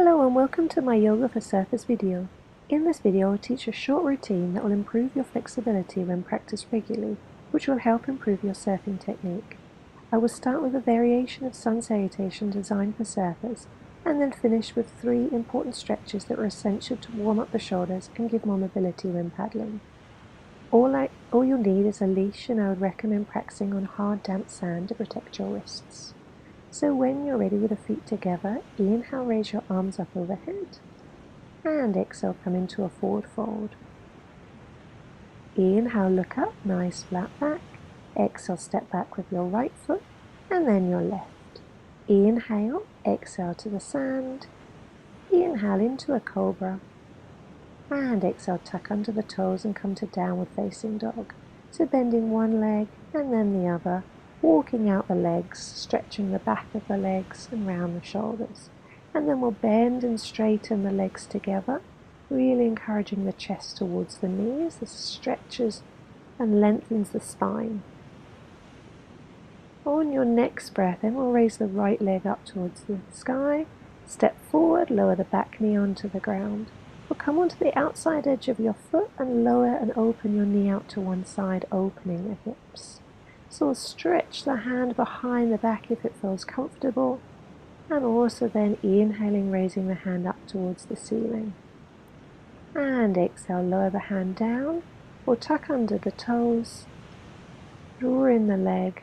Hello and welcome to my Yoga for Surfers video. In this video I'll teach a short routine that will improve your flexibility when practiced regularly, which will help improve your surfing technique. I will start with a variation of sun salutation designed for surfers, and then finish with 3 important stretches that are essential to warm up the shoulders and give more mobility when paddling. All you'll need is a leash, and I would recommend practicing on hard damp sand to protect your wrists. So when you're ready with the feet together, inhale, raise your arms up overhead, and exhale, come into a forward fold. Inhale, look up, nice flat back. Exhale, step back with your right foot, and then your left. Inhale, exhale to the sand. Inhale into a cobra, and exhale, tuck under the toes and come to downward facing dog. So bending one leg and then the other, walking out the legs, stretching the back of the legs and round the shoulders. And then we'll bend and straighten the legs together, really encouraging the chest towards the knees. This stretches and lengthens the spine. On your next breath, then we'll raise the right leg up towards the sky, step forward, lower the back knee onto the ground. We'll come onto the outside edge of your foot and lower and open your knee out to one side, opening the hips. So we'll stretch the hand behind the back if it feels comfortable, and also then inhaling, raising the hand up towards the ceiling. And exhale, lower the hand down, or tuck under the toes, draw in the leg,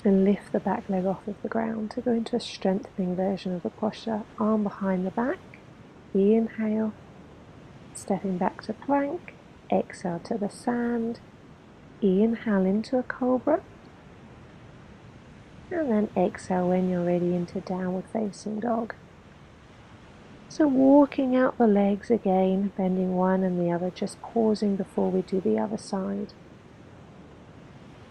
and lift the back leg off of the ground to go into a strengthening version of the posture. Arm behind the back, inhale, stepping back to plank, exhale to the sand, inhale into a cobra, and then exhale when you're ready into downward facing dog. So walking out the legs again, bending one and the other, just pausing before we do the other side.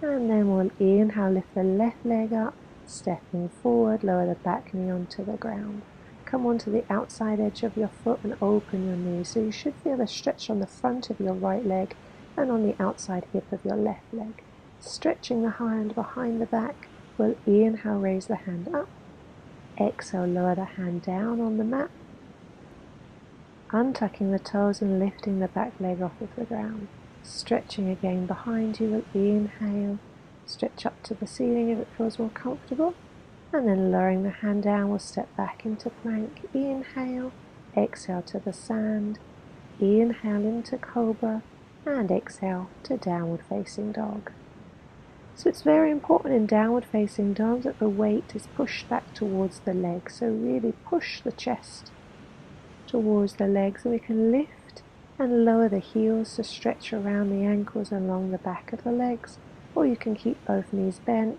And then we'll inhale, lift the left leg up, stepping forward, lower the back knee onto the ground. Come onto the outside edge of your foot and open your knee. So you should feel a stretch on the front of your right leg and on the outside hip of your left leg. Stretching the hand behind the back, we'll inhale, raise the hand up. Exhale, lower the hand down on the mat. Untucking the toes and lifting the back leg off of the ground. Stretching again behind you, we'll inhale, stretch up to the ceiling if it feels more comfortable. And then lowering the hand down, we'll step back into plank. Inhale, exhale to the sand. Inhale into cobra, and exhale to downward facing dog. So it's very important in downward facing dog that the weight is pushed back towards the legs. So really push the chest towards the legs, and we can lift and lower the heels to stretch around the ankles along the back of the legs, or you can keep both knees bent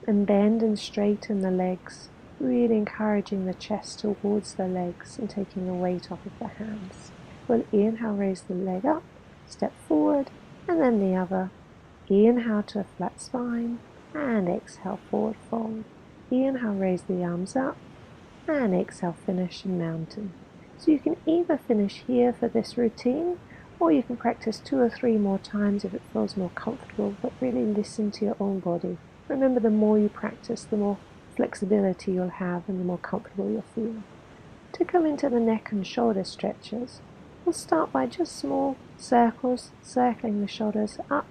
and bend and straighten the legs, really encouraging the chest towards the legs and taking the weight off of the hands. We'll inhale, raise the leg up, step forward, and then the other. Inhale to a flat spine, and exhale, forward fold. Inhale, raise the arms up, and exhale, finish in mountain. So you can either finish here for this routine, or you can practice 2 or 3 more times if it feels more comfortable, but really listen to your own body. Remember, the more you practice, the more flexibility you'll have and the more comfortable you'll feel. To come into the neck and shoulder stretches, we'll start by just small circles, circling the shoulders up,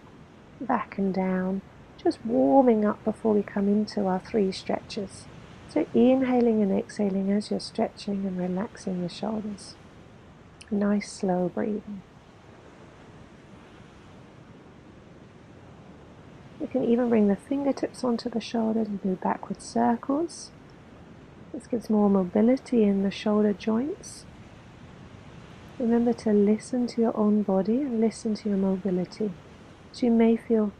back and down, just warming up before we come into our 3 stretches. So inhaling and exhaling as you're stretching and relaxing the shoulders. Nice slow breathing. You can even bring the fingertips onto the shoulders and do backward circles. This gives more mobility in the shoulder joints. Remember to listen to your own body and listen to your mobility. So you may feel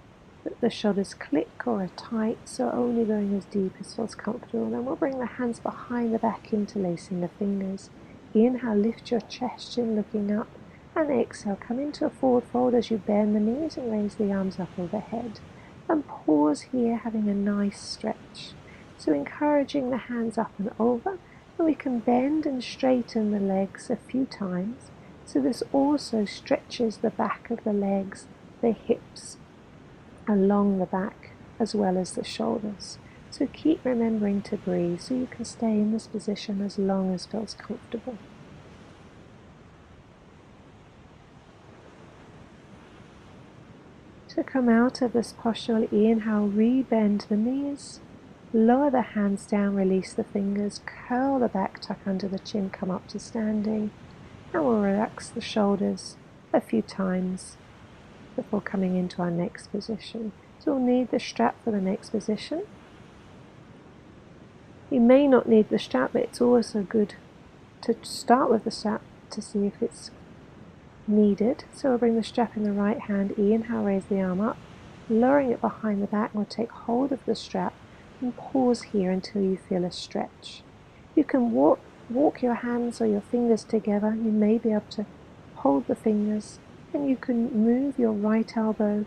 that the shoulders click or are tight, so only going as deep as feels comfortable. And then we'll bring the hands behind the back, interlacing the fingers. Inhale, lift your chest chin looking up, and exhale, come into a forward fold as you bend the knees and raise the arms up overhead. And pause here, having a nice stretch. So encouraging the hands up and over, and we can bend and straighten the legs a few times. So this also stretches the back of the legs, the hips, along the back, as well as the shoulders. So keep remembering to breathe so you can stay in this position as long as feels comfortable. To come out of this posture, inhale, re-bend the knees, lower the hands down, release the fingers, curl the back, tuck under the chin, come up to standing, and we'll relax the shoulders a few times before coming into our next position. So we'll need the strap for the next position. You may not need the strap, but it's also good to start with the strap to see if it's needed. So we'll bring the strap in the right hand, inhale, raise the arm up, lowering it behind the back, and we'll take hold of the strap and pause here until you feel a stretch. You can walk your hands or your fingers together. You may be able to hold the fingers, and you can move your right elbow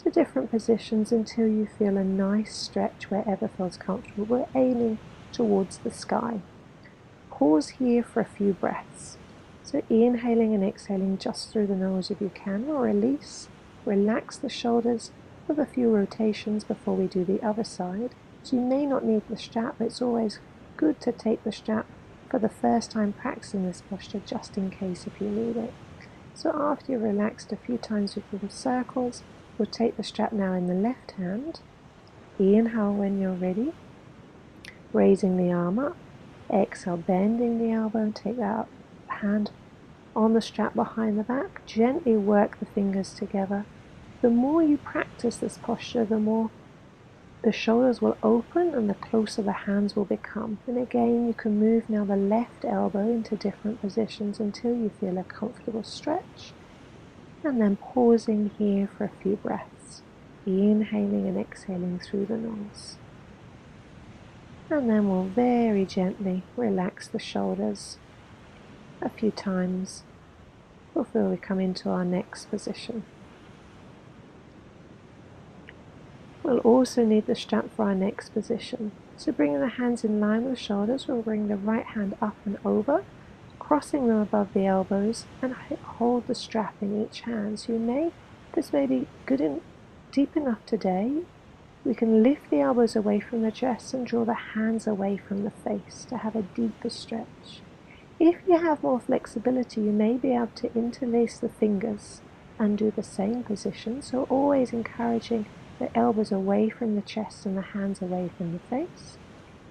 to different positions until you feel a nice stretch wherever feels comfortable. We're aiming towards the sky. Pause here for a few breaths. So inhaling and exhaling just through the nose if you can, or release, relax the shoulders with a few rotations before we do the other side. So you may not need the strap, but it's always good to take the strap for the first time practicing this posture, just in case if you need it. So after you've relaxed a few times with little circles, we'll take the strap now in the left hand. Inhale when you're ready, raising the arm up. Exhale, bending the elbow, and take that hand on the strap behind the back. Gently work the fingers together. The more you practice this posture, the more the shoulders will open and the closer the hands will become. And again, you can move now the left elbow into different positions until you feel a comfortable stretch. And then pausing here for a few breaths. Inhaling and exhaling through the nose. And then we'll very gently relax the shoulders a few times before we come into our next position. We'll also need the strap for our next position. So bringing the hands in line with the shoulders, we'll bring the right hand up and over, crossing them above the elbows, and hold the strap in each hand. So this may be good and deep enough today. We can lift the elbows away from the chest and draw the hands away from the face to have a deeper stretch. If you have more flexibility, you may be able to interlace the fingers and do the same position. So always encouraging the elbows away from the chest and the hands away from the face.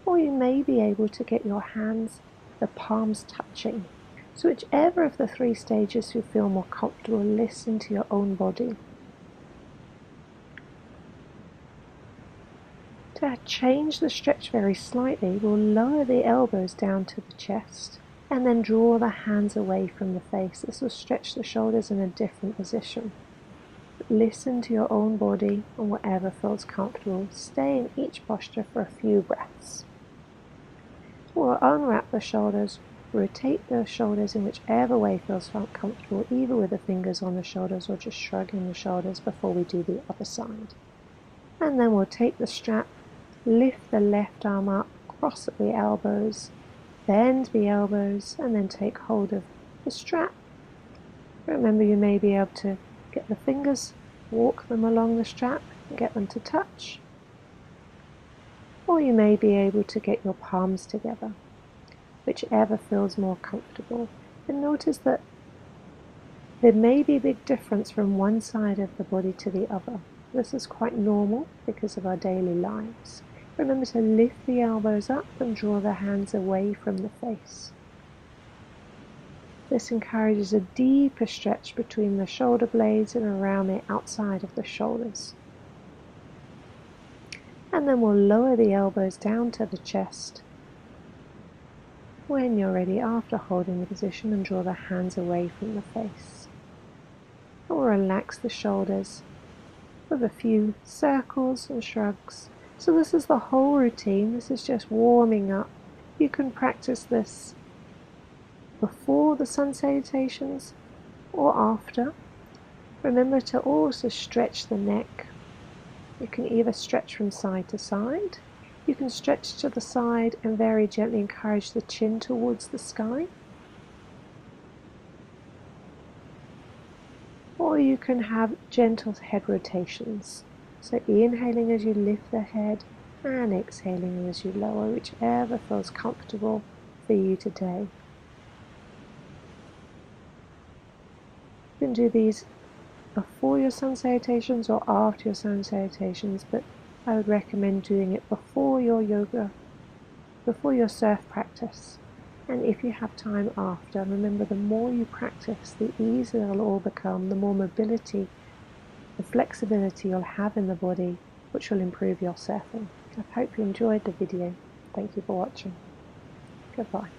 Or you may be able to get your hands, the palms touching. So whichever of the three stages you feel more comfortable, listen to your own body. To change the stretch very slightly, we'll lower the elbows down to the chest and then draw the hands away from the face. This will stretch the shoulders in a different position. Listen to your own body and whatever feels comfortable. Stay in each posture for a few breaths. We'll unwrap the shoulders, rotate the shoulders in whichever way feels comfortable, either with the fingers on the shoulders or just shrugging the shoulders before we do the other side. And then we'll take the strap, lift the left arm up, cross at the elbows, bend the elbows, and then take hold of the strap. Remember, you may be able to get the fingers, walk them along the strap, and get them to touch. Or you may be able to get your palms together, whichever feels more comfortable. And notice that there may be a big difference from one side of the body to the other. This is quite normal because of our daily lives. Remember to lift the elbows up and draw the hands away from the face. This encourages a deeper stretch between the shoulder blades and around the outside of the shoulders. And then we'll lower the elbows down to the chest when you're ready, after holding the position, and draw the hands away from the face. And we'll relax the shoulders with a few circles and shrugs. So this is the whole routine. This is just warming up. You can practice this before the sun salutations or after. Remember to also stretch the neck. You can either stretch from side to side. You can stretch to the side and very gently encourage the chin towards the sky. Or you can have gentle head rotations. So inhaling as you lift the head, and exhaling as you lower, whichever feels comfortable for you today. You can do these before your sun salutations or after your sun salutations, but I would recommend doing it before your yoga, before your surf practice. And if you have time after, remember, the more you practice, the easier it'll all become, the more mobility, the flexibility you'll have in the body, which will improve your surfing. I hope you enjoyed the video. Thank you for watching. Goodbye.